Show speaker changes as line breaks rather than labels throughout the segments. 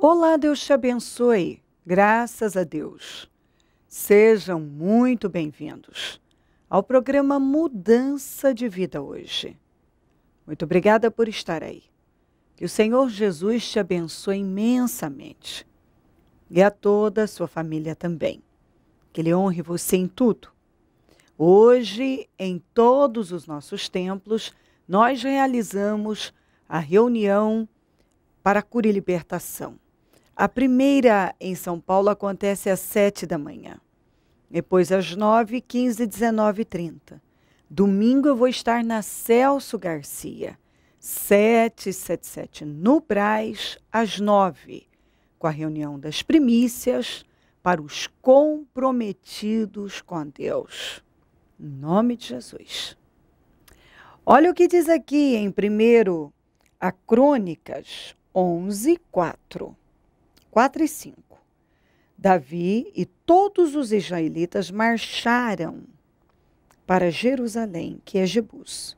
Olá, Deus te abençoe. Graças a Deus. Sejam muito bem-vindos ao programa Mudança de Vida hoje. Muito obrigada por estar aí. Que o Senhor Jesus te abençoe imensamente. E a toda a sua família também. Que Ele honre você em tudo. Hoje, em todos os nossos templos, nós realizamos a reunião para cura e libertação. A primeira em São Paulo acontece às 7 da manhã. Depois às 9, 15, 19 e 30. Domingo eu vou estar na Celso Garcia, 777 no Brás, às 9, com a reunião das primícias para os comprometidos com Deus. Em nome de Jesus. Olha o que diz aqui em 1 a Crônicas 11, 4 e 5. Davi e todos os israelitas marcharam para Jerusalém, que é Jebus.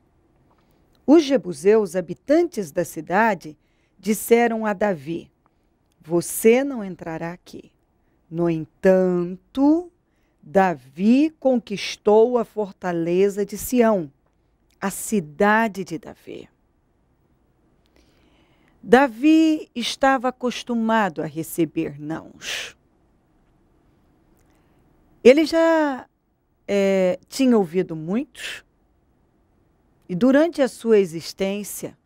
Os jebuseus, habitantes da cidade, disseram a Davi: você não entrará aqui. No entanto, Davi conquistou a fortaleza de Sião, a cidade de Davi. Davi estava acostumado a receber nãos. Ele já tinha ouvido muitos, e durante a sua existência,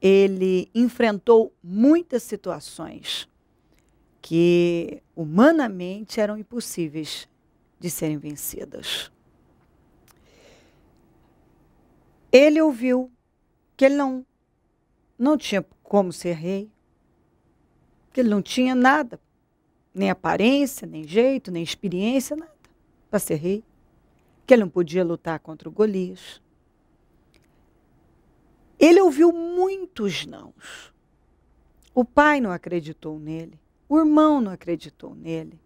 ele enfrentou muitas situações que humanamente eram impossíveis de serem vencidas. Ele ouviu que ele não tinha como ser rei, que ele não tinha nada, nem aparência, nem jeito, nem experiência, nada para ser rei, que ele não podia lutar contra o Golias. Ele ouviu muitos nãos. O pai não acreditou nele, o irmão não acreditou nele,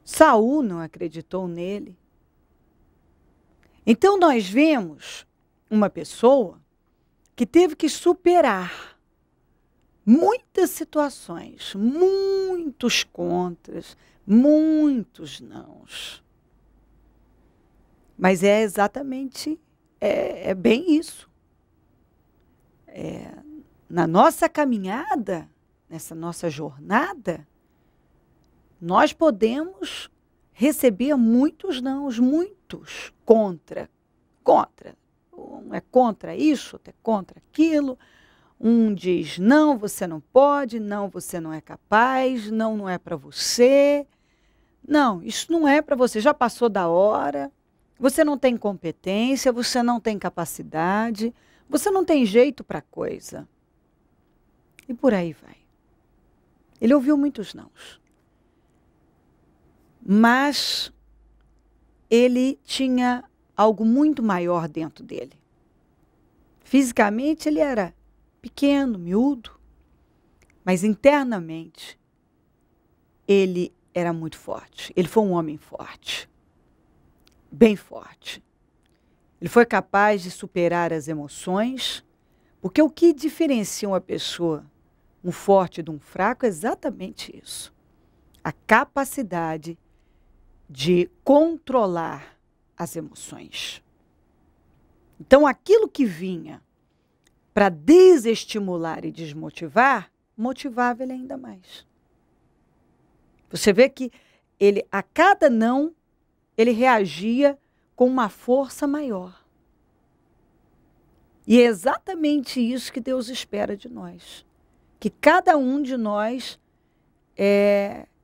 Saul não acreditou nele. Então nós vemos uma pessoa que teve que superar muitas situações, muitos contras, muitos nãos. Mas é exatamente, bem isso. Na nossa caminhada, nessa nossa jornada, nós podemos receber muitos nãos, muitos contra. Um é contra isso, outro é contra aquilo. Um diz, não, você não pode, não, você não é capaz, não é para você. Não, isso não é para você, já passou da hora, você não tem competência, você não tem capacidade, você não tem jeito para a coisa. E por aí vai. Ele ouviu muitos nãos. Mas ele tinha algo muito maior dentro dele. Fisicamente ele era pequeno, miúdo, mas internamente ele era muito forte. Ele foi um homem forte, bem forte. Ele foi capaz de superar as emoções, porque o que diferencia uma pessoa, um forte de um fraco, é exatamente isso. A capacidade de controlar as emoções. Então, aquilo que vinha para desestimular e desmotivar, motivava ele ainda mais. Você vê que ele, a cada não, ele reagia com uma força maior. E é exatamente isso que Deus espera de nós. Que cada um de nós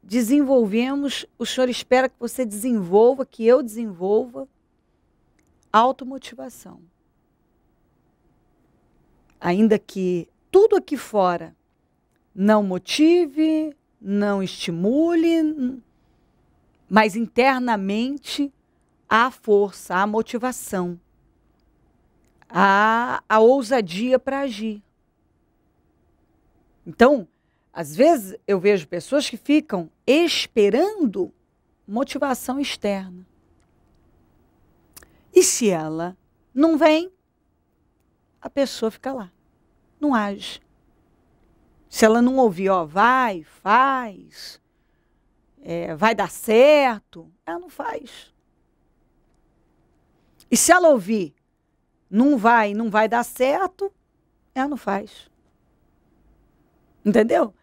desenvolvemos, o Senhor espera que você desenvolva, que eu desenvolva, automotivação. Ainda que tudo aqui fora não motive, não estimule, mas internamente há força, há motivação, há a ousadia para agir. Então, às vezes eu vejo pessoas que ficam esperando motivação externa. E se ela não vem, a pessoa fica lá, não age. Se ela não ouvir, ó, vai, faz, vai dar certo, ela não faz. E se ela ouvir, não vai dar certo, ela não faz. Entendeu?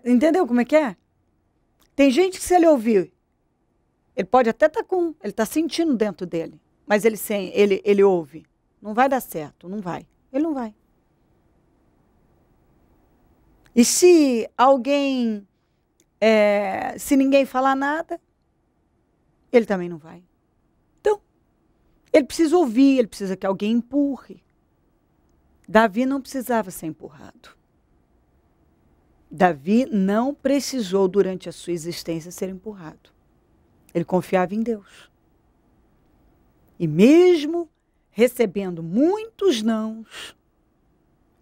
Entendeu como é que é? Tem gente que se ele ouvir, ele pode até estar ele está sentindo dentro dele, mas ele ouve. Não vai dar certo, não vai. Ele não vai. E se alguém, se ninguém falar nada, ele também não vai. Então, ele precisa ouvir, ele precisa que alguém empurre. Davi não precisava ser empurrado. Davi não precisou, durante a sua existência, ser empurrado. Ele confiava em Deus. E mesmo recebendo muitos nãos,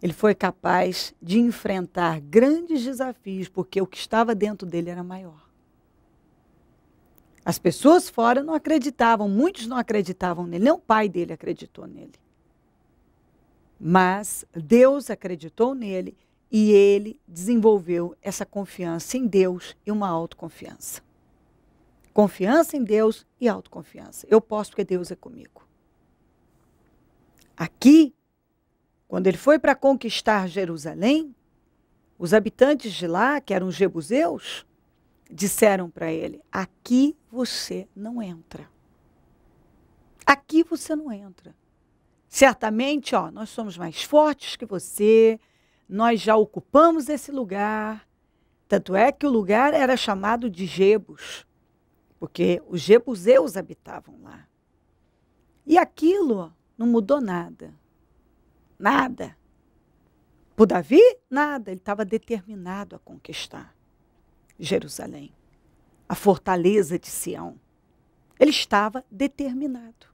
ele foi capaz de enfrentar grandes desafios, porque o que estava dentro dele era maior. As pessoas fora não acreditavam, muitos não acreditavam nele, nem o pai dele acreditou nele. Mas Deus acreditou nele e ele desenvolveu essa confiança em Deus e uma autoconfiança. Confiança em Deus e autoconfiança. Eu posso porque Deus é comigo. Aqui, quando ele foi para conquistar Jerusalém, os habitantes de lá, que eram os jebuseus, disseram para ele: aqui você não entra. Aqui você não entra. Certamente, ó, nós somos mais fortes que você, nós já ocupamos esse lugar. Tanto é que o lugar era chamado de Jebus, porque os jebuseus habitavam lá. E aquilo não mudou nada. Nada. Por Davi, nada. Ele estava determinado a conquistar Jerusalém, a fortaleza de Sião. Ele estava determinado.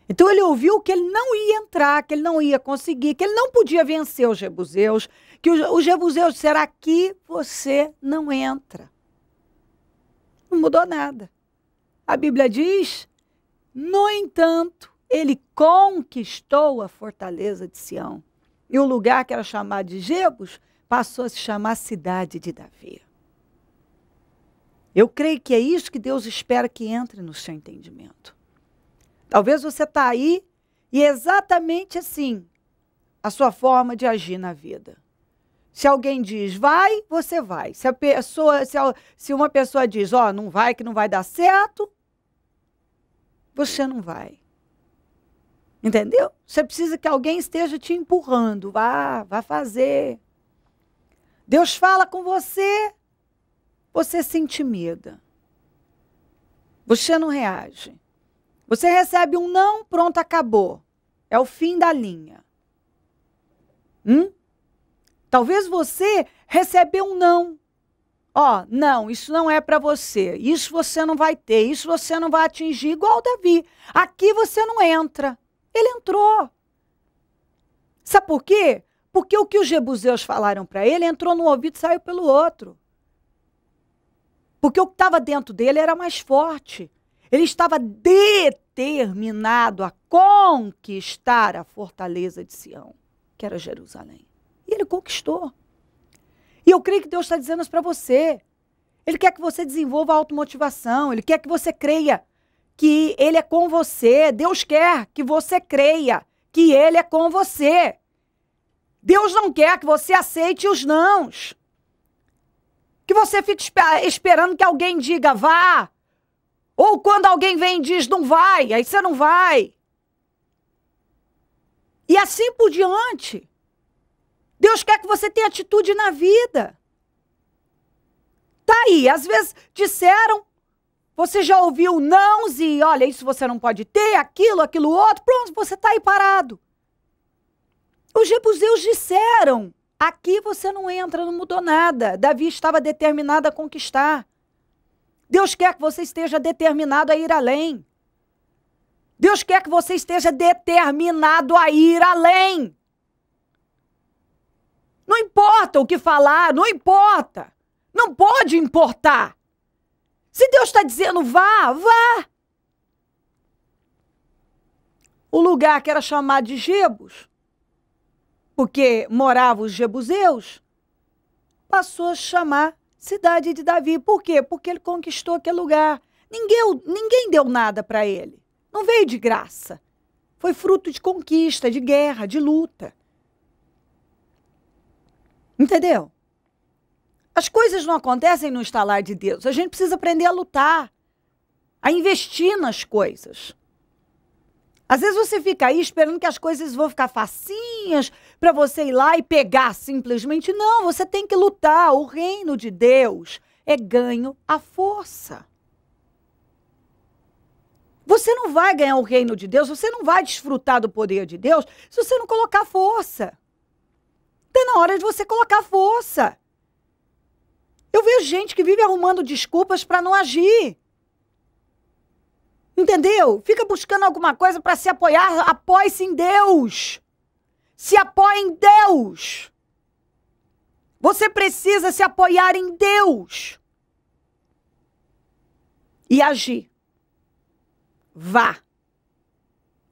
Então ele ouviu que ele não ia entrar, que ele não ia conseguir, que ele não podia vencer os jebuseus, que os jebuseus disseram: aqui você não entra. Não mudou nada. A Bíblia diz, no entanto, ele conquistou a fortaleza de Sião. E o lugar que era chamado de Jebus passou a se chamar Cidade de Davi. Eu creio que é isso que Deus espera que entre no seu entendimento. Talvez você está aí e é exatamente assim a sua forma de agir na vida. Se alguém diz vai, você vai. Se uma pessoa diz, ó, não vai, que não vai dar certo, você não vai. Entendeu? Você precisa que alguém esteja te empurrando. Vá fazer. Deus fala com você, você se intimida. Você não reage. Você recebe um não, pronto, acabou. É o fim da linha. Talvez você recebeu um não. Ó, não, isso não é para você. Isso você não vai ter. Isso você não vai atingir, igual Davi. Aqui você não entra. Ele entrou. Sabe por quê? Porque o que os jebuseus falaram para ele entrou num ouvido e saiu pelo outro. Porque o que estava dentro dele era mais forte. Ele estava determinado a conquistar a fortaleza de Sião, que era Jerusalém. E ele conquistou. E eu creio que Deus está dizendo isso para você. Ele quer que você desenvolva a automotivação. Ele quer que você creia que Ele é com você. Deus quer que você creia que Ele é com você. Deus não quer que você aceite os nãos. Que você fique esperando que alguém diga vá. Ou quando alguém vem e diz não vai, aí você não vai. E assim por diante. Deus quer que você tenha atitude na vida. Tá aí, às vezes disseram, você já ouviu nãos e olha, isso você não pode ter, aquilo outro, pronto, você tá aí parado. Os jebuseus disseram, aqui você não entra, não mudou nada. Davi estava determinado a conquistar. Deus quer que você esteja determinado a ir além. Deus quer que você esteja determinado a ir além. Não importa o que falar, não importa. Não pode importar. Se Deus está dizendo vá, vá. O lugar que era chamado de Jebus, porque moravam os jebuseus, passou a chamar cidade de Davi. Por quê? Porque ele conquistou aquele lugar. Ninguém deu nada para ele. Não veio de graça. Foi fruto de conquista, de guerra, de luta. Entendeu? As coisas não acontecem no estalar de Deus. A gente precisa aprender a lutar, a investir nas coisas. Às vezes você fica aí esperando que as coisas vão ficar facinhas para você ir lá e pegar simplesmente. Não, você tem que lutar. O reino de Deus é ganho à força. Você não vai ganhar o reino de Deus, você não vai desfrutar do poder de Deus se você não colocar força. Está na hora de você colocar força. Eu vejo gente que vive arrumando desculpas para não agir. Entendeu? Fica buscando alguma coisa para se apoiar. Apoie-se em Deus. Se apoie em Deus. Você precisa se apoiar em Deus. E agir. Vá.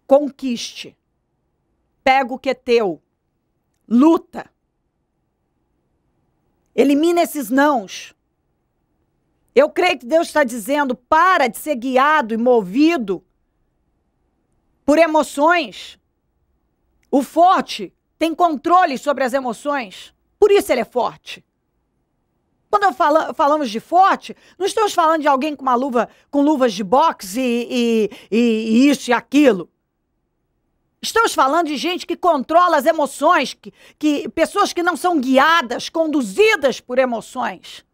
Conquiste. Pega o que é teu. Luta. Elimina esses nãos. Eu creio que Deus está dizendo, para de ser guiado e movido por emoções. O forte tem controle sobre as emoções. Por isso ele é forte. Quando falamos de forte, não estamos falando de alguém com luvas de boxe e isso e aquilo. Estamos falando de gente que controla as emoções, pessoas que não são guiadas, conduzidas por emoções,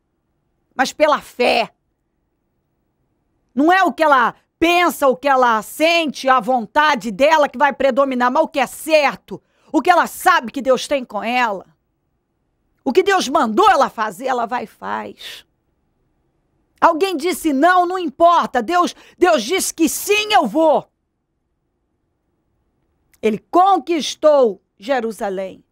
mas pela fé. Não é o que ela pensa, o que ela sente, a vontade dela que vai predominar, mas o que é certo, o que ela sabe que Deus tem com ela. O que Deus mandou ela fazer, ela vai e faz. Alguém disse não, não importa. Deus disse que sim, eu vou. Ele conquistou Jerusalém.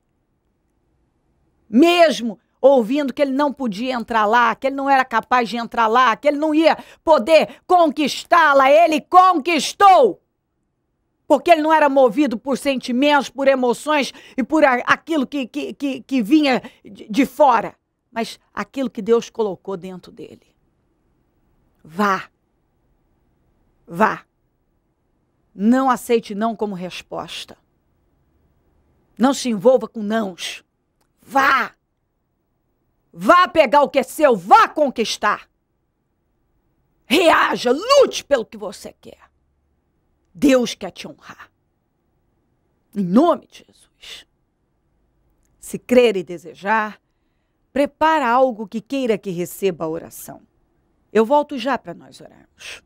Mesmo ouvindo que ele não podia entrar lá, que ele não era capaz de entrar lá, que ele não ia poder conquistá-la, ele conquistou. Porque ele não era movido por sentimentos, por emoções e por aquilo que vinha de fora, mas aquilo que Deus colocou dentro dele. Vá. Vá. Não aceite não como resposta. Não se envolva com nãos. Vá. Vá pegar o que é seu, vá conquistar. Reaja, lute pelo que você quer. Deus quer te honrar. Em nome de Jesus. Se crer e desejar, prepara algo que queira que receba a oração. Eu volto já para nós orarmos.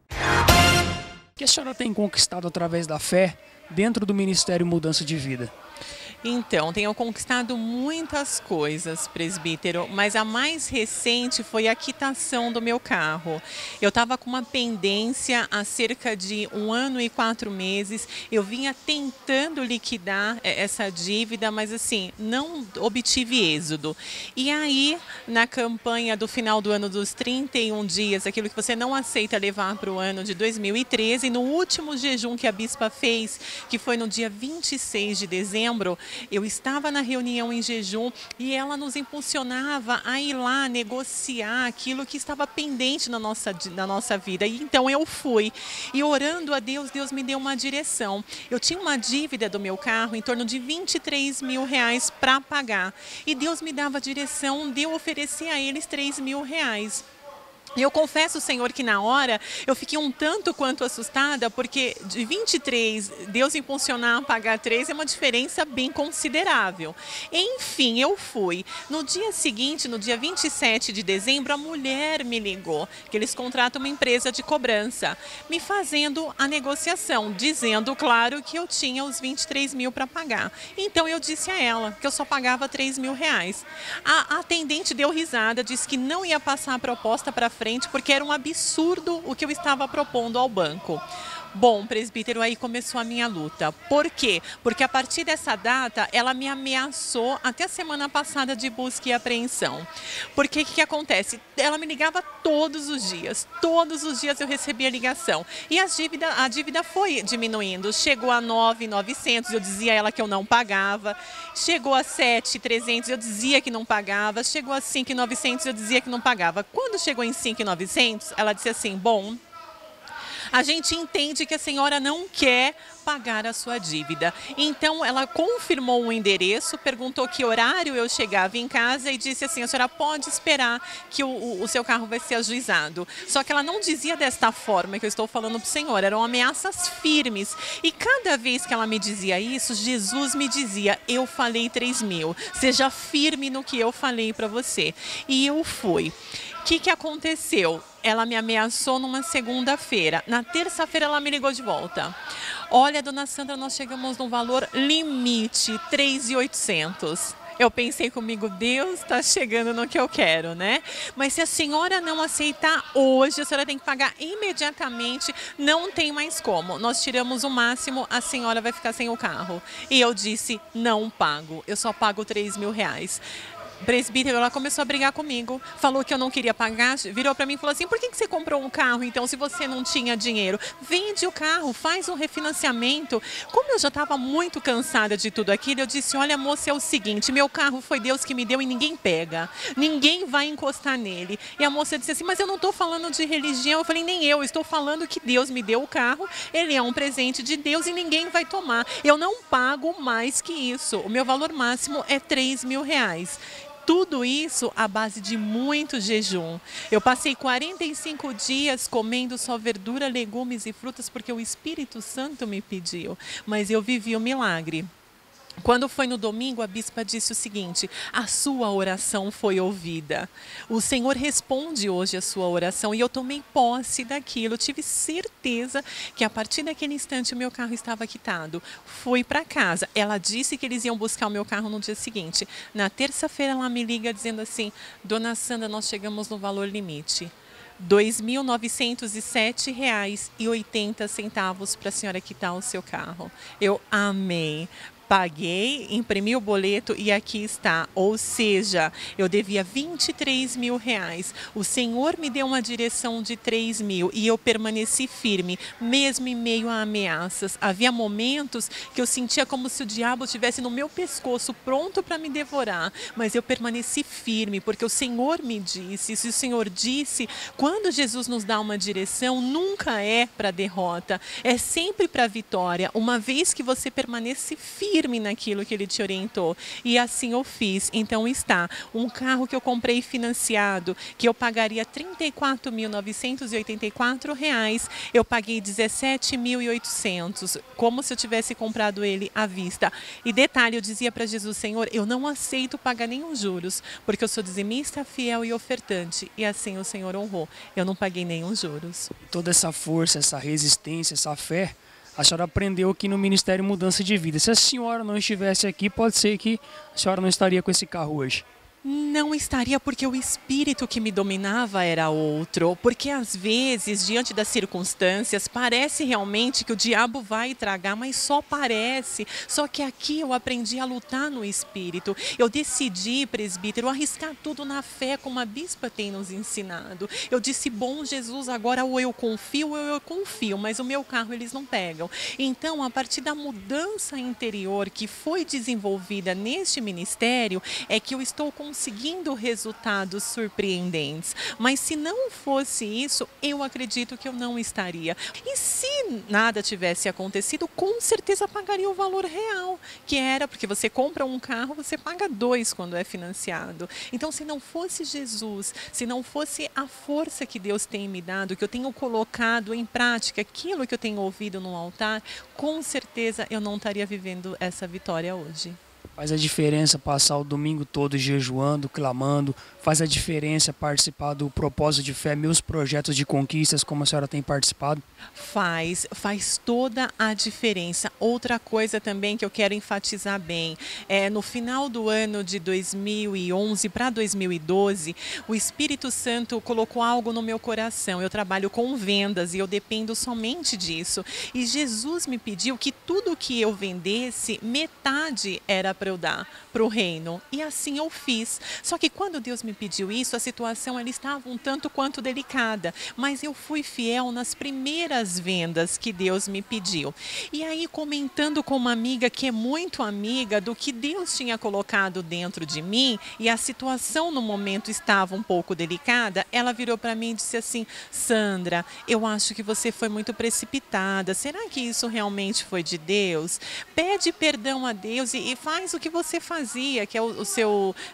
O que a senhora tem conquistado através da fé dentro do Ministério Mudança de Vida?
Então, tenho conquistado muitas coisas, presbítero, mas a mais recente foi a quitação do meu carro. Eu estava com uma pendência há cerca de 1 ano e 4 meses. Eu vinha tentando liquidar essa dívida, mas assim, não obtive êxodo. E aí, na campanha do final do ano dos 31 dias, aquilo que você não aceita levar para o ano de 2013, no último jejum que a bispa fez, que foi no dia 26 de dezembro, eu estava na reunião em jejum e ela nos impulsionava a ir lá negociar aquilo que estava pendente na nossa vida. E então eu fui. E orando a Deus, Deus me deu uma direção. Eu tinha uma dívida do meu carro em torno de R$23 mil para pagar. E Deus me dava a direção de eu oferecer a eles R$3.000. Eu confesso, Senhor, que na hora eu fiquei um tanto quanto assustada, porque de 23, Deus impulsionar a pagar 3 é uma diferença bem considerável. Enfim, eu fui. No dia seguinte, no dia 27 de dezembro, a mulher me ligou, que eles contratam uma empresa de cobrança, me fazendo a negociação, dizendo, claro, que eu tinha os 23 mil para pagar. Então eu disse a ela que eu só pagava R$3.000. A atendente deu risada, disse que não ia passar a proposta para frente, porque era um absurdo o que eu estava propondo ao banco. Bom, presbítero, aí começou a minha luta. Por quê? Porque a partir dessa data, ela me ameaçou até a semana passada de busca e apreensão. Porque o que acontece? Ela me ligava todos os dias eu recebia ligação. E a dívida foi diminuindo. Chegou a 9.900, eu dizia a ela que eu não pagava. Chegou a 7.300, eu dizia que não pagava. Chegou a 5.900, eu dizia que não pagava. Quando chegou em 5.900, ela disse assim, bom, a gente entende que a senhora não quer pagar a sua dívida. Então, ela confirmou o endereço, perguntou que horário eu chegava em casa e disse assim, a senhora pode esperar que o seu carro vai ser ajuizado. Só que ela não dizia desta forma que eu estou falando para o senhor, eram ameaças firmes. E cada vez que ela me dizia isso, Jesus me dizia, eu falei 3.000, seja firme no que eu falei para você. E eu fui. O que aconteceu? Ela me ameaçou numa segunda-feira. Na terça-feira ela me ligou de volta. Olha, dona Sandra, nós chegamos no valor limite, 3.800. Eu pensei comigo, Deus está chegando no que eu quero, né? Mas se a senhora não aceitar hoje, a senhora tem que pagar imediatamente, não tem mais como. Nós tiramos o máximo, a senhora vai ficar sem o carro. E eu disse, não pago, eu só pago 3.000 reais. Presbítero, ela começou a brigar comigo, falou que eu não queria pagar, virou para mim e falou assim, por que você comprou um carro então se você não tinha dinheiro? Vende o carro, faz um refinanciamento. Como eu já estava muito cansada de tudo aquilo, eu disse, olha moça, é o seguinte, meu carro foi Deus que me deu e ninguém pega, ninguém vai encostar nele. E a moça disse assim, mas eu não estou falando de religião. Eu falei, nem eu estou falando que Deus me deu o carro, ele é um presente de Deus e ninguém vai tomar. Eu não pago mais que isso, o meu valor máximo é 3.000 reais. Tudo isso à base de muito jejum. Eu passei 45 dias comendo só verdura, legumes e frutas porque o Espírito Santo me pediu. Mas eu vivi o milagre. Quando foi no domingo, a bispa disse o seguinte, a sua oração foi ouvida. O Senhor responde hoje a sua oração e eu tomei posse daquilo. Eu tive certeza que a partir daquele instante o meu carro estava quitado. Fui para casa. Ela disse que eles iam buscar o meu carro no dia seguinte. Na terça-feira ela me liga dizendo assim, dona Sandra, nós chegamos no valor limite. R$ 2.907,80 para a senhora quitar o seu carro. Eu amei. Paguei, imprimi o boleto e aqui está. Ou seja, eu devia 23.000 reais. O Senhor me deu uma direção de 3.000 e eu permaneci firme, mesmo em meio a ameaças. Havia momentos que eu sentia como se o diabo estivesse no meu pescoço, pronto para me devorar. Mas eu permaneci firme, porque o Senhor me disse. E se o Senhor disse, quando Jesus nos dá uma direção, nunca é para derrota, é sempre para vitória. Uma vez que você permanece firme naquilo que ele te orientou. E assim eu fiz. Então está, um carro que eu comprei financiado, que eu pagaria R$ 34.984, eu paguei R$ 17.800, como se eu tivesse comprado ele à vista. E detalhe, eu dizia para Jesus, Senhor, eu não aceito pagar nenhum juros, porque eu sou dizimista, fiel e ofertante. E assim o Senhor honrou. Eu não paguei nenhum juros.
Toda essa força, essa resistência, essa fé, a senhora aprendeu aqui no Ministério Mudança de Vida. Se a senhora não estivesse aqui, pode ser que a senhora não estaria com esse carro hoje.
Não estaria, porque o espírito que me dominava era outro. Porque às vezes, diante das circunstâncias, parece realmente que o diabo vai tragar, mas só parece. Só que aqui eu aprendi a lutar no espírito. Eu decidi, presbítero, arriscar tudo na fé, como a bispa tem nos ensinado. Eu disse, bom Jesus, agora ou eu confio, mas o meu carro eles não pegam. Então, a partir da mudança interior que foi desenvolvida neste ministério, é que eu estou conseguindo resultados surpreendentes. Mas se não fosse isso, eu acredito que eu não estaria. E se nada tivesse acontecido, com certeza pagaria o valor real, que era porque você compra um carro, você paga 2 quando é financiado. Então, se não fosse Jesus, se não fosse a força que Deus tem me dado, que eu tenho colocado em prática aquilo que eu tenho ouvido no altar, com certeza eu não estaria vivendo essa vitória hoje.
Faz a diferença passar o domingo todo jejuando, clamando, faz a diferença participar do propósito de fé, meus projetos de conquistas, como a senhora tem participado?
Faz toda a diferença. Outra coisa também que eu quero enfatizar bem, no final do ano de 2011 para 2012, o Espírito Santo colocou algo no meu coração. Eu trabalho com vendas e eu dependo somente disso. E Jesus me pediu que tudo que eu vendesse, metade era para eu dar para o reino. E assim eu fiz. Só que quando Deus me pediu isso, a situação ela estava um tanto quanto delicada. Mas eu fui fiel nas primeiras vendas que Deus me pediu. E aí, comentando com uma amiga que é muito amiga do que Deus tinha colocado dentro de mim, e a situação no momento estava um pouco delicada, ela virou para mim e disse assim: Sandra, eu acho que você foi muito precipitada. Será que isso realmente foi de Deus? Pede perdão a Deus e faz o que você fazia, que é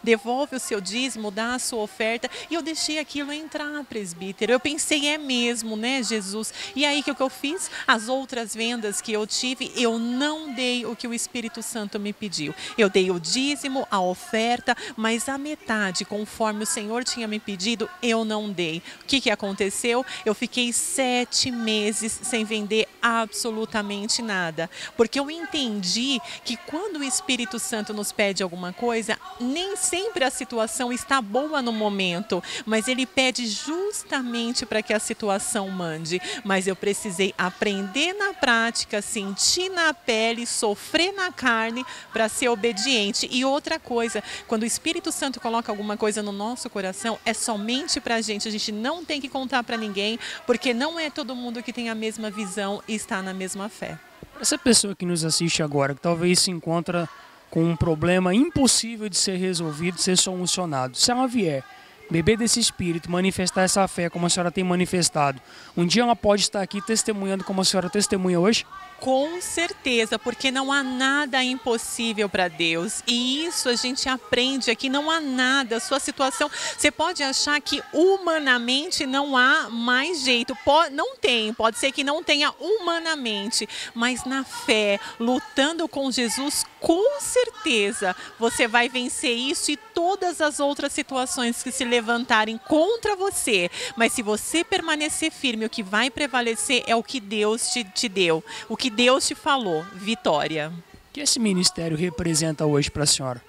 devolve o seu dízimo, dá a sua oferta. E eu deixei aquilo entrar, presbítero. Eu pensei, é mesmo, né, Jesus? E aí, o que eu fiz? As outras vendas que eu tive, eu não dei o que o Espírito Santo me pediu. Eu dei o dízimo, a oferta, mas a metade, conforme o Senhor tinha me pedido, eu não dei. O que aconteceu? Eu fiquei 7 meses sem vender absolutamente nada. Porque eu entendi que quando o Espírito Santo nos pede alguma coisa, nem sempre a situação está boa no momento, mas ele pede justamente para que a situação mande. Mas eu precisei aprender na prática, sentir na pele, sofrer na carne para ser obediente. E outra coisa, quando o Espírito Santo coloca alguma coisa no nosso coração, é somente para a gente não tem que contar para ninguém, porque não é todo mundo que tem a mesma visão e está na mesma fé.
Essa pessoa que nos assiste agora, que talvez se encontra com um problema impossível de ser resolvido, de ser solucionado, se ela vier beber desse Espírito, manifestar essa fé como a senhora tem manifestado, um dia ela pode estar aqui testemunhando como a senhora testemunha hoje?
Com certeza, porque não há nada impossível para Deus. E isso a gente aprende aqui, não há nada. Sua situação, você pode achar que humanamente não há mais jeito. Não tem, pode ser que não tenha humanamente, mas na fé, lutando com Jesus, com certeza você vai vencer isso e todas as outras situações que se levantarem contra você. Mas se você permanecer firme, o que vai prevalecer é o que Deus te deu, o que Deus te falou, vitória.
O que esse ministério representa hoje para a senhora?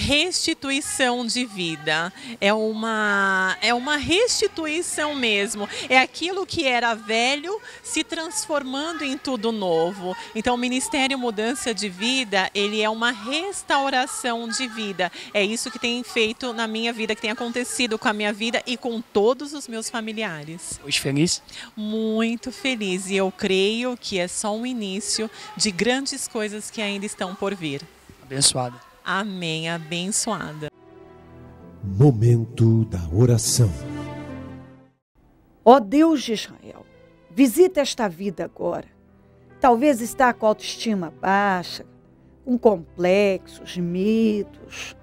Restituição de vida, é uma restituição mesmo, é aquilo que era velho se transformando em tudo novo. Então o Ministério Mudança de Vida, ele é uma restauração de vida, é isso que tem feito na minha vida, que tem acontecido com a minha vida e com todos os meus familiares.
Hoje feliz?
Muito feliz, e eu creio que é só um início de grandes coisas que ainda estão por vir.
Abençoada.
Amém, abençoada.
Momento da oração.
Ó Deus de Israel, visita esta vida agora. Talvez está com a autoestima baixa, com complexos, medos.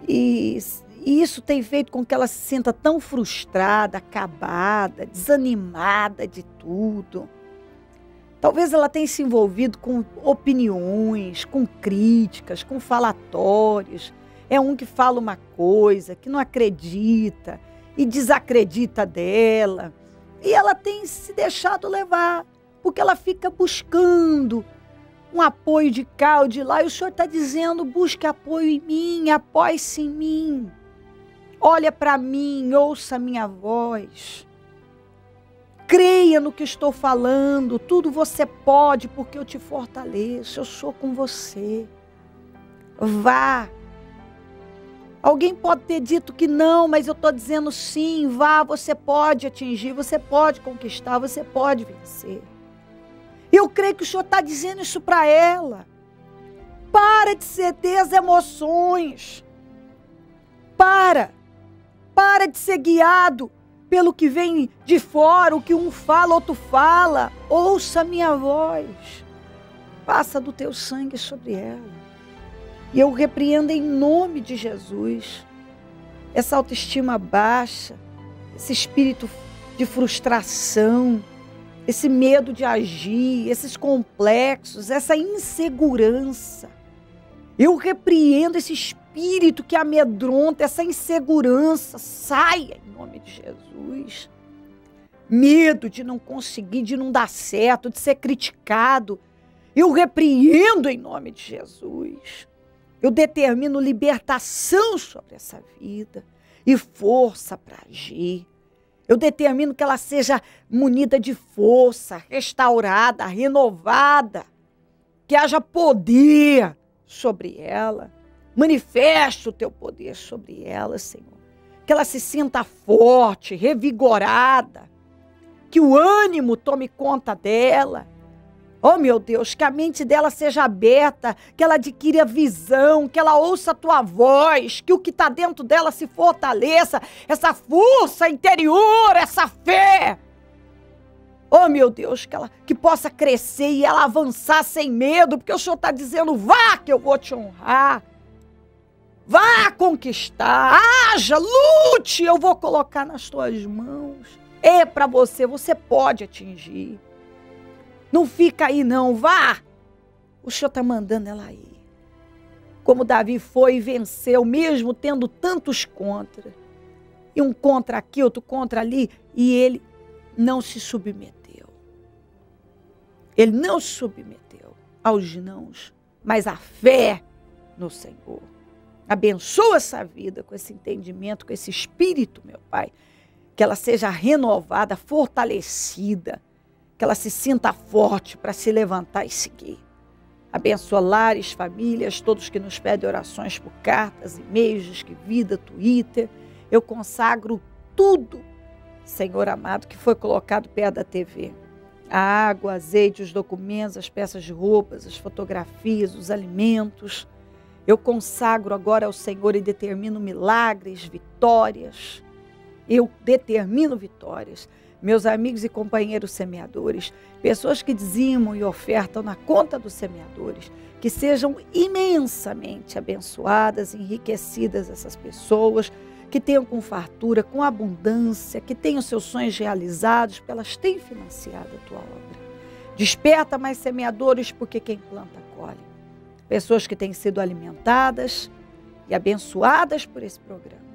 E isso tem feito com que ela se sinta tão frustrada, acabada, desanimada de tudo. Talvez ela tenha se envolvido com opiniões, com críticas, com falatórios. É um que fala uma coisa, que não acredita e desacredita dela. E ela tem se deixado levar, porque ela fica buscando um apoio de cá ou de lá. E o Senhor está dizendo, busque apoio em mim, apoie-se em mim. Olha para mim, ouça a minha voz. Creia no que estou falando, tudo você pode, porque eu te fortaleço, eu sou com você. Vá. Alguém pode ter dito que não, mas eu estou dizendo sim, vá, você pode atingir, você pode conquistar, você pode vencer. Eu creio que o Senhor está dizendo isso para ela. Para de ceder às emoções. Para de ser guiado pelo que vem de fora, o que um fala, outro fala. Ouça a minha voz. Passa do teu sangue sobre ela. E eu repreendo em nome de Jesus essa autoestima baixa, esse espírito de frustração, esse medo de agir, esses complexos, essa insegurança. Eu repreendo esse espírito que amedronta, essa insegurança. Saia em nome de Jesus. Medo de não conseguir, de não dar certo, de ser criticado. Eu repreendo em nome de Jesus. Eu determino libertação sobre essa vida e força para agir. Eu determino que ela seja munida de força, restaurada, renovada, que haja poder sobre ela. Manifeste o teu poder sobre ela, Senhor. Que ela se sinta forte, revigorada, que o ânimo tome conta dela. Oh, meu Deus, que a mente dela seja aberta, que ela adquira visão, que ela ouça a tua voz, que o que está dentro dela se fortaleça, essa força interior, essa fé. Oh, meu Deus, que possa crescer e ela avançar sem medo, porque o Senhor está dizendo, vá que eu vou te honrar. Vá conquistar, haja, lute, eu vou colocar nas tuas mãos. É para você, você pode atingir. Não fica aí não, vá. O Senhor está mandando ela ir. Como Davi foi e venceu, mesmo tendo tantos contra. E um contra aqui, outro contra ali. E ele não se submeteu. Ele não se submeteu aos nãos, mas à fé no Senhor. Abençoa essa vida com esse entendimento, com esse espírito, meu Pai. Que ela seja renovada, fortalecida. Que ela se sinta forte para se levantar e seguir. Abençoa lares, famílias, todos que nos pedem orações por cartas, e-mails, Disque Vida, Twitter. Eu consagro tudo, Senhor amado, que foi colocado perto da TV. A água, azeite, os documentos, as peças de roupas, as fotografias, os alimentos. Eu consagro agora ao Senhor e determino milagres, vitórias. Eu determino vitórias. Meus amigos e companheiros semeadores, pessoas que dizimam e ofertam na conta dos semeadores, que sejam imensamente abençoadas, enriquecidas essas pessoas, que tenham com fartura, com abundância, que tenham seus sonhos realizados, porque elas têm financiado a tua obra. Desperta mais semeadores, porque quem planta colhe. Pessoas que têm sido alimentadas e abençoadas por esse programa.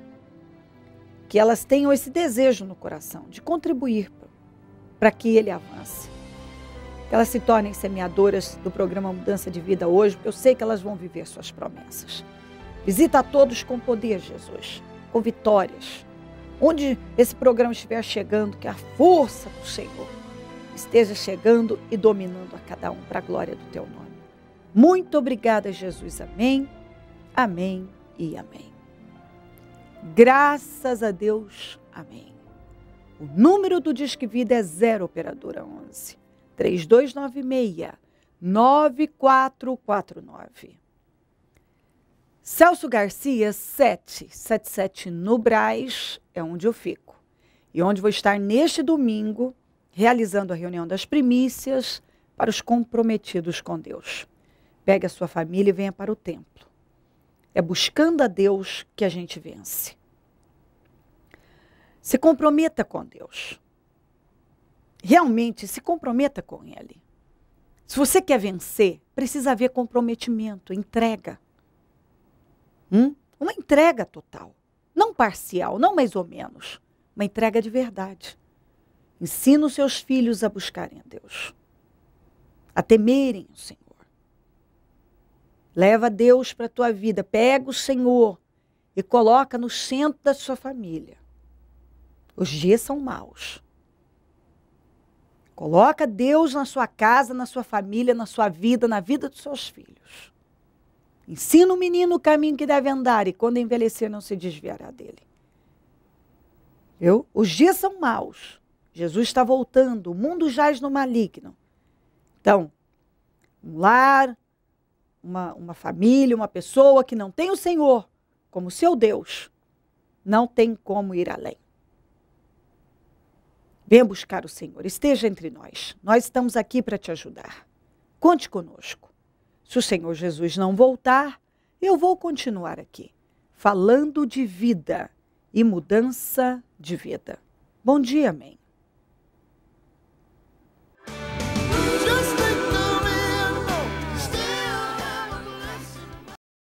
Que elas tenham esse desejo no coração de contribuir para que ele avance. Que elas se tornem semeadoras do programa Mudança de Vida hoje, porque eu sei que elas vão viver suas promessas. Visita a todos com poder, Jesus, com vitórias. Onde esse programa estiver chegando, que a força do Senhor esteja chegando e dominando a cada um para a glória do teu nome. Muito obrigada, Jesus. Amém, amém e amém. Graças a Deus, amém. O número do Disque Vida é 0 operadora 11 3296 9449. Celso Garcia 777 no Brás é onde eu fico. E onde vou estar neste domingo realizando a reunião das primícias para os comprometidos com Deus. Pegue a sua família e venha para o templo. É buscando a Deus que a gente vence. Se comprometa com Deus. Realmente, se comprometa com Ele. Se você quer vencer, precisa haver comprometimento, entrega. Uma entrega total. Não parcial, não mais ou menos. Uma entrega de verdade. Ensina os seus filhos a buscarem a Deus. A temerem o Senhor. Leva Deus para a tua vida. Pega o Senhor e coloca no centro da sua família. Os dias são maus. Coloca Deus na sua casa, na sua família, na sua vida, na vida dos seus filhos. Ensina o menino o caminho que deve andar e quando envelhecer não se desviará dele. Os dias são maus. Jesus está voltando. O mundo jaz no maligno. Então, um lar, uma família, uma pessoa que não tem o Senhor como seu Deus, não tem como ir além. Venha buscar o Senhor, esteja entre nós. Nós estamos aqui para te ajudar. Conte conosco. Se o Senhor Jesus não voltar, eu vou continuar aqui, falando de vida e mudança de vida. Bom dia, amém.